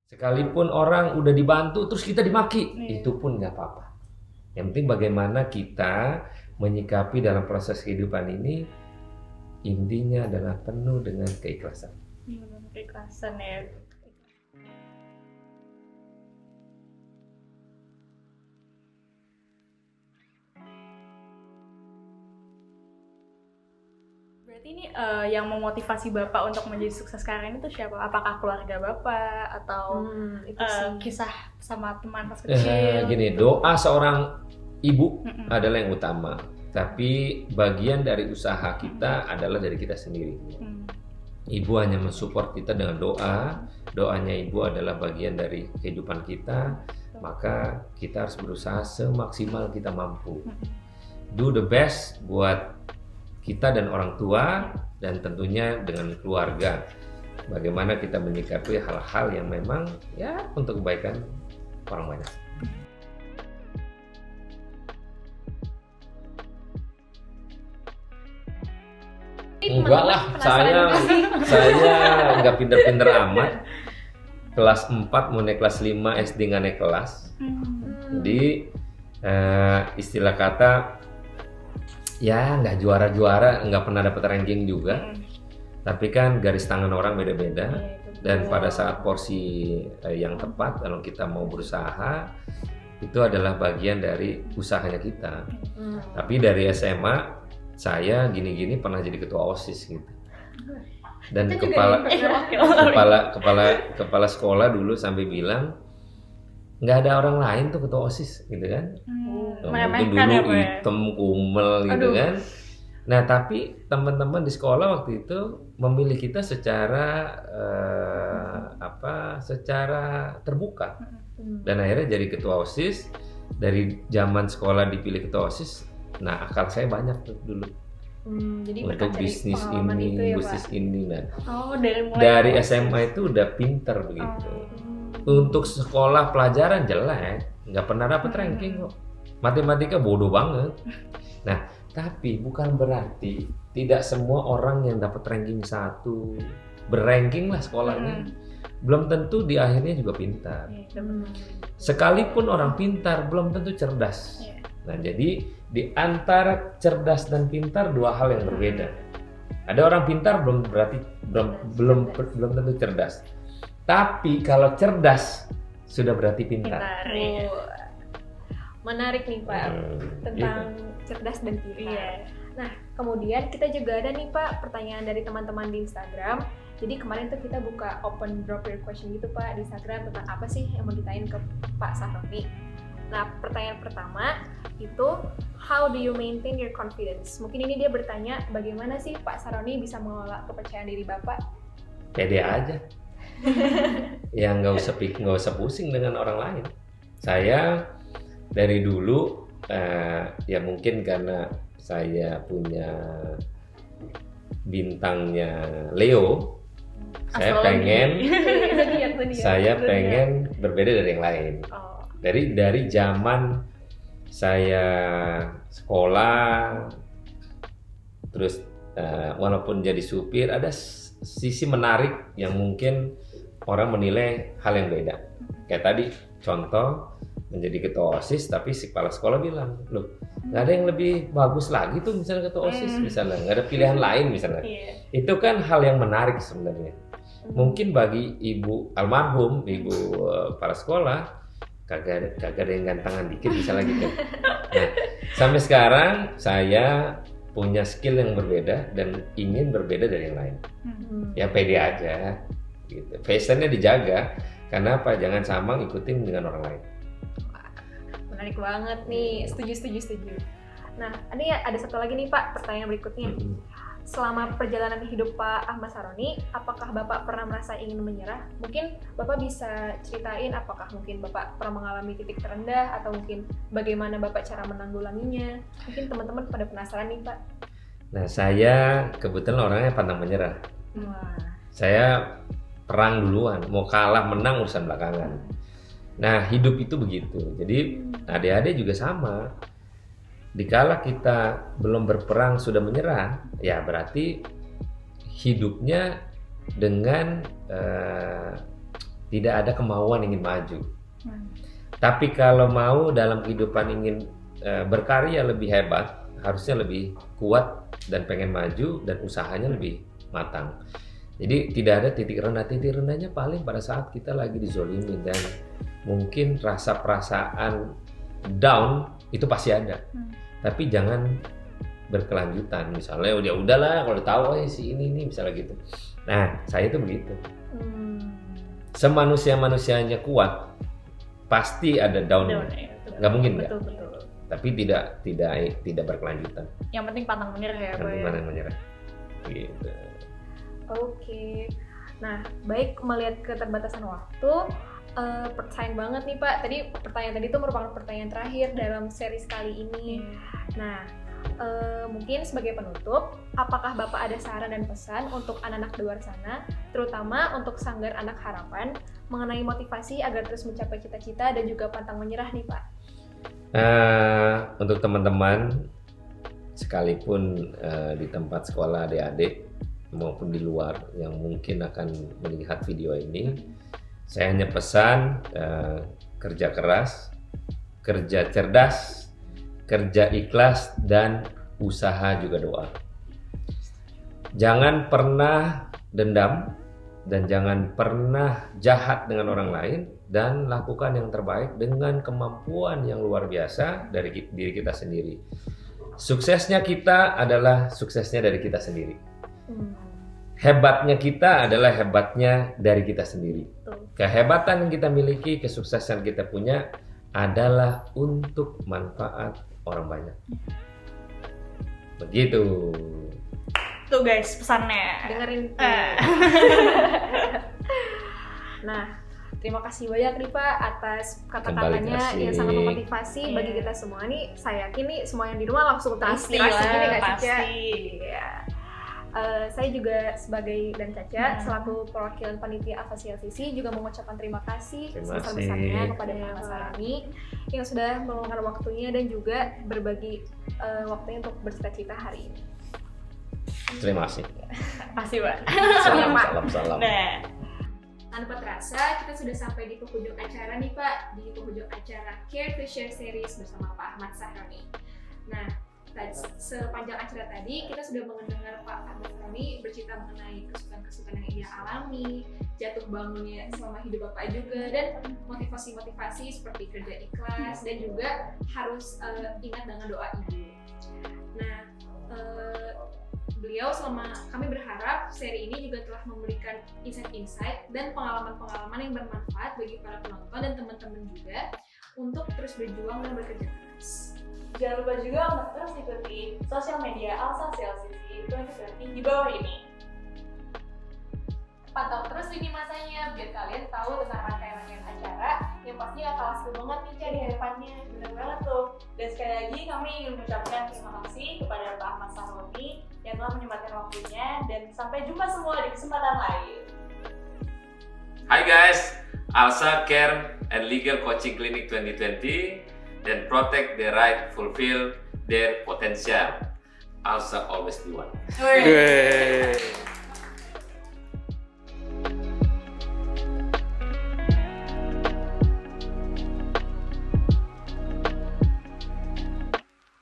Sekalipun orang udah dibantu terus kita dimaki, itu pun nggak apa-apa. Yang penting bagaimana kita menyikapi dalam proses kehidupan ini, intinya adalah penuh dengan keikhlasan. Keikhlasan ya. Berarti ini yang memotivasi Bapak untuk menjadi sukses sekarang ini tuh siapa? Apakah keluarga Bapak atau Itu sih. kisah sama teman pas kecil? Gini, doa seorang ibu adalah yang utama, tapi bagian dari usaha kita adalah dari kita sendiri. Ibu hanya mensupport kita dengan doa, doanya ibu adalah bagian dari kehidupan kita, maka kita harus berusaha semaksimal kita mampu. Do the best buat kita dan orang tua, dan tentunya dengan keluarga. Bagaimana kita menyikapi hal-hal yang memang ya untuk kebaikan orang banyak. Enggak lah, saya nggak pinter-pinter amat. Kelas 4 mau naik kelas 5 SD nggak naik kelas. Jadi istilah kata ya nggak juara-juara, nggak pernah dapat ranking juga. Tapi kan garis tangan orang beda-beda. Dan pada saat porsi yang tepat, kalau kita mau berusaha, itu adalah bagian dari usahanya kita. Tapi dari SMA saya gini-gini pernah jadi ketua OSIS gitu. Dan kepala sekolah dulu sampai bilang nggak ada orang lain tuh ketua OSIS gitu kan. Mungkin dulu hitam kumel gitu kan. Nah, tapi teman-teman di sekolah waktu itu memilih kita secara secara terbuka. Dan akhirnya jadi ketua OSIS. Dari zaman sekolah dipilih ketua OSIS. Nah, akal saya banyak tuh dulu. Jadi untuk bisnis ini, bisnis ini. Nah, dari SMA itu udah pinter begitu. Untuk sekolah pelajaran jelek, nggak pernah dapet ranking kok. Matematika bodoh banget. Nah, tapi bukan berarti tidak semua orang yang dapat ranking 1 berranking lah sekolahnya. Belum tentu di akhirnya juga pintar. Sekalipun orang pintar, belum tentu cerdas. Nah, jadi di antara cerdas dan pintar dua hal yang berbeda. Ada orang pintar belum belum tentu cerdas. Tapi kalau cerdas sudah berarti pintar. Menarik nih Pak tentang cerdas dan pintar. Nah, kemudian kita juga ada nih Pak pertanyaan dari teman-teman di Instagram. Jadi kemarin tuh kita buka open drop your question gitu Pak di Instagram tentang apa sih yang mau ditanyain ke Pak Sahroni. Nah, pertanyaan pertama itu how do you maintain your confidence? Mungkin ini dia bertanya bagaimana sih Pak Sahroni bisa mengelola kepercayaan diri Bapak? Pede aja. Ya nggak usah pusing dengan orang lain. Saya dari dulu ya mungkin karena saya punya bintangnya Leo, saya pengen berbeda dari yang lain. Dari zaman saya sekolah, terus walaupun jadi supir, ada sisi menarik yang mungkin orang menilai hal yang beda. Kayak tadi contoh menjadi ketua OSIS, tapi si kepala sekolah bilang, loh nggak ada yang lebih bagus lagi tuh misalnya ketua OSIS, misalnya nggak ada pilihan lain misalnya. Itu kan hal yang menarik sebenarnya. Mungkin bagi ibu almarhum, ibu kepala sekolah, kagak ada yang gantangan dikit misalnya gitu. Nah, sampai sekarang saya punya skill yang berbeda dan ingin berbeda dari yang lain. Ya pede aja gitu. Fashionnya dijaga, karena apa? Jangan sama ikutin dengan orang lain. Menarik banget nih, setuju. Nah, ini ada satu lagi nih Pak, pertanyaan berikutnya. Selama perjalanan hidup Pak Ahmad Sahroni, apakah Bapak pernah merasa ingin menyerah? Mungkin Bapak bisa ceritain apakah mungkin Bapak pernah mengalami titik terendah atau mungkin bagaimana Bapak cara menanggulanginya? Mungkin teman-teman pada penasaran nih Pak. Nah, saya kebetulan orangnya pantang menyerah. Saya perang duluan, mau kalah menang urusan belakangan. Nah, hidup itu begitu. Jadi adik-adik juga sama. Dikala kita belum berperang sudah menyerah, ya berarti hidupnya dengan tidak ada kemauan ingin maju. Tapi kalau mau dalam kehidupan ingin berkarya lebih hebat, harusnya lebih kuat dan pengen maju dan usahanya lebih matang. Jadi tidak ada titik rendah. Titik rendahnya paling pada saat kita lagi dizolimin dan mungkin rasa perasaan down itu pasti ada. Tapi jangan berkelanjutan. Misalnya udah udahlah kalau tahu si ini misalnya gitu. Nah, saya itu begitu. Semanusia-manusianya kuat pasti ada down. Nggak mungkin nggak. Tapi tidak berkelanjutan. Yang penting pantang menyerah ya, Pak. Pantang menyerah. Gitu. Oke. Nah, baik melihat keterbatasan waktu, sayang banget nih Pak. Tadi pertanyaan tadi itu merupakan pertanyaan terakhir dalam series kali ini. Nah, mungkin sebagai penutup, apakah Bapak ada saran dan pesan untuk anak-anak di luar sana, terutama untuk Sanggar Anak Harapan, mengenai motivasi agar terus mencapai cita-cita dan juga pantang menyerah nih Pak? Untuk teman-teman, sekalipun di tempat sekolah adik-adik maupun di luar yang mungkin akan melihat video ini, saya hanya pesan kerja keras, kerja cerdas, kerja ikhlas, dan usaha juga doa. Jangan pernah dendam dan jangan pernah jahat dengan orang lain, dan lakukan yang terbaik dengan kemampuan yang luar biasa dari diri kita sendiri. Suksesnya kita adalah suksesnya dari kita sendiri. Hebatnya kita adalah hebatnya dari kita sendiri. Kehebatan yang kita miliki, kesuksesan kita punya adalah untuk manfaat orang banyak. Begitu. Tuh guys, pesannya. Dengerin tuh. Nah, terima kasih banyak nih Pak atas kata-katanya yang sangat memotivasi bagi kita semua nih. Saya yakin nih semua yang di rumah langsung terinspirasi gini nggak sih, Ca? Iya. Saya juga sebagai dan Caca selaku perwakilan panitia Alpha CLCC juga mengucapkan terima kasih sebesar-besarnya kepada Mas Sarami yang sudah meluangkan waktunya dan juga berbagi waktunya untuk bercerita hari ini. Terima kasih. Makasih, Pak. Salam. Nah, tanpa terasa kita sudah sampai di penghujung acara nih Pak, di penghujung acara Care to Share series bersama Pak Ahmad Sahroni. Nah, sepanjang acara tadi kita sudah mendengar Pak Ahmad Sahroni bercerita mengenai kesulitan-kesulitan yang ia alami, jatuh bangunnya selama hidup Bapak juga, dan motivasi-motivasi seperti kerja ikhlas dan juga harus ingat dengan doa ibu. Nah, beliau kami berharap seri ini juga telah memberikan insight-insight dan pengalaman-pengalaman yang bermanfaat bagi para penonton dan teman-teman juga untuk terus berjuang dan bekerja keras. Jangan lupa juga untuk terus ikuti sosial media Alpha CLCC 2020 di bawah ini. Pantau terus lini masanya biar kalian tahu tentang rangkaian acara yang pasti gak kalah seru banget nih di hadapannya. Bener banget tuh. Dan sekali lagi kami ingin mengucapkan terima kasih kepada Pak Ahmad Sahroni yang telah menyempatkan waktunya, dan sampai jumpa semua di kesempatan lain. Hi guys, ALSA Care and Legal Coaching Clinic 2020, then protect the right, fulfill their potential. ALSA always be one.